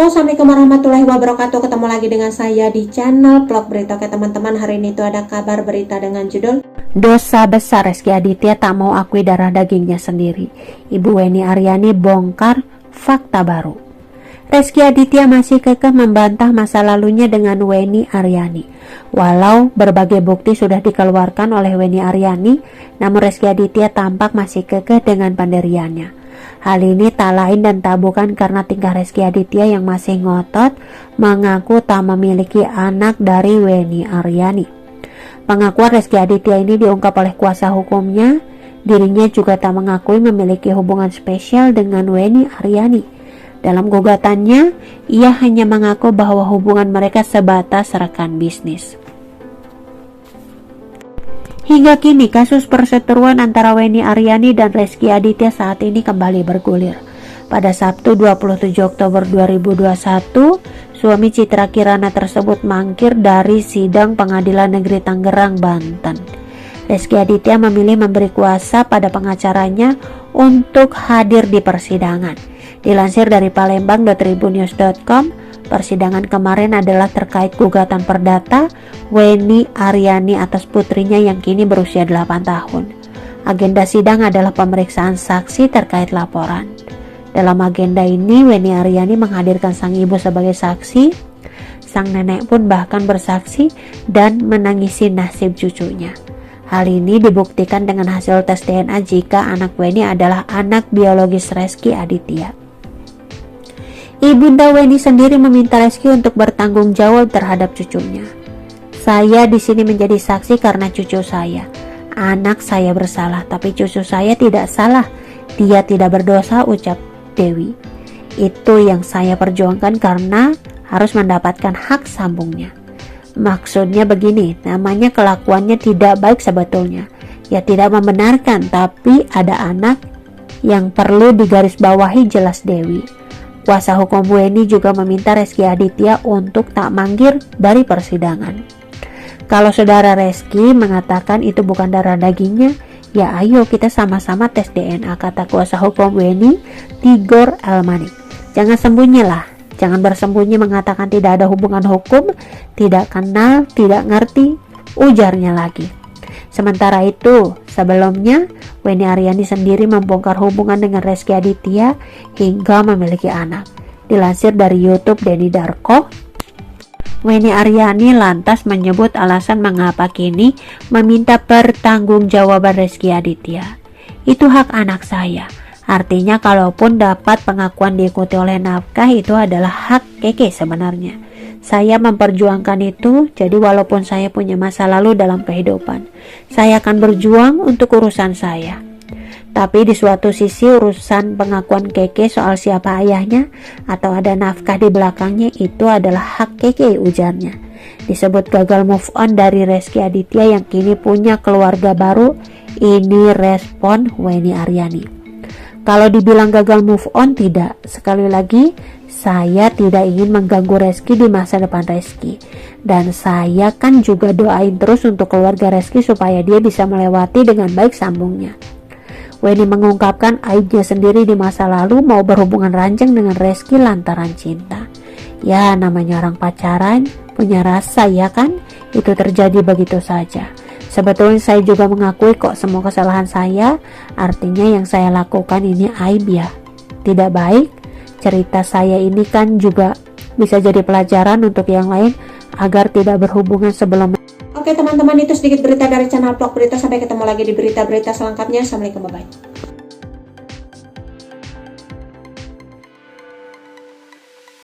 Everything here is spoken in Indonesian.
Halo, assalamualaikum warahmatullahi wabarakatuh. Ketemu lagi dengan saya di channel Vlog Berita. Oke teman-teman, hari ini tuh ada kabar berita dengan judul Dosa besar Rezky Aditya tak mau akui darah dagingnya sendiri. Ibu Weni Aryani bongkar fakta baru. Rezky Aditya masih kekeh membantah masa lalunya dengan Weni Aryani. Walau berbagai bukti sudah dikeluarkan oleh Weni Aryani, namun Rezky Aditya tampak masih kekeh dengan pendiriannya. Hal ini tak lain dan tak bukan karena tingkah Rezky Aditya yang masih ngotot mengaku tak memiliki anak dari Weni Aryani. Pengakuan Rezky Aditya ini diungkap oleh kuasa hukumnya. Dirinya juga tak mengakui memiliki hubungan spesial dengan Weni Aryani. Dalam gugatannya, ia hanya mengaku bahwa hubungan mereka sebatas rekan bisnis. Hingga kini kasus perseteruan antara Weni Aryani dan Rezky Aditya saat ini kembali bergulir. Pada Sabtu 27 Oktober 2021, suami Citra Kirana tersebut mangkir dari sidang Pengadilan Negeri Tangerang, Banten. Rezky Aditya memilih memberi kuasa pada pengacaranya untuk hadir di persidangan. Dilansir dari palembang.tribunnews.com, persidangan kemarin adalah terkait gugatan perdata Weni Aryani atas putrinya yang kini berusia 8 tahun. Agenda sidang adalah pemeriksaan saksi terkait laporan. Dalam agenda ini, Weni Aryani menghadirkan sang ibu sebagai saksi. Sang nenek pun bahkan bersaksi dan menangisi nasib cucunya. Hal ini dibuktikan dengan hasil tes DNA jika anak Weni adalah anak biologis Rezky Aditya. Ibunda Weni sendiri meminta Rezky untuk bertanggung jawab terhadap cucunya. Saya di sini menjadi saksi karena cucu saya. Anak saya bersalah, tapi cucu saya tidak salah. Dia tidak berdosa, ucap Dewi. Itu yang saya perjuangkan karena harus mendapatkan hak sambungnya. Maksudnya begini, namanya kelakuannya tidak baik sebetulnya. Ya tidak membenarkan, tapi ada anak yang perlu digarisbawahi, jelas Dewi. Kuasa hukum Weni juga meminta Rezky Aditya untuk tak mangkir dari persidangan. Kalau saudara Rezky mengatakan itu bukan darah dagingnya, ya ayo kita sama-sama tes DNA, kata kuasa hukum Weni, Tigor Elmani. Jangan sembunyilah, jangan bersembunyi mengatakan tidak ada hubungan hukum, tidak kenal, tidak ngerti, ujarnya lagi. Sementara itu, sebelumnya Weni Aryani sendiri membongkar hubungan dengan Rezky Aditya hingga memiliki anak. Dilansir dari YouTube Denny Darko, Weni Aryani lantas menyebut alasan mengapa kini meminta pertanggungjawaban Rezky Aditya. Itu hak anak saya. Artinya kalaupun dapat pengakuan diikuti oleh nafkah, itu adalah hak Keke sebenarnya. Saya memperjuangkan itu, jadi walaupun saya punya masa lalu dalam kehidupan, saya akan berjuang untuk urusan saya. Tapi di suatu sisi urusan pengakuan Keke soal siapa ayahnya atau ada nafkah di belakangnya, itu adalah hak Keke, ujarnya. Disebut gagal move on dari Rezky Aditya yang kini punya keluarga baru, ini respon Weni Aryani. Kalau dibilang gagal move on, tidak. Sekali lagi, saya tidak ingin mengganggu Rezky di masa depan Rezky. Dan saya kan juga doain terus untuk keluarga Rezky supaya dia bisa melewati dengan baik sambungnya. Weni mengungkapkan aibnya sendiri di masa lalu mau berhubungan ranjang dengan Rezky lantaran cinta. Ya namanya orang pacaran, punya rasa ya kan? Itu terjadi begitu saja. Sebetulnya saya juga mengakui kok semua kesalahan saya, artinya yang saya lakukan ini aib ya, tidak baik. Cerita saya ini kan juga bisa jadi pelajaran untuk yang lain agar tidak berhubungan sebelum. Oke teman-teman, itu sedikit berita dari channel Vlog Berita. Sampai ketemu lagi di berita-berita selengkapnya. Assalamualaikum, bye-bye.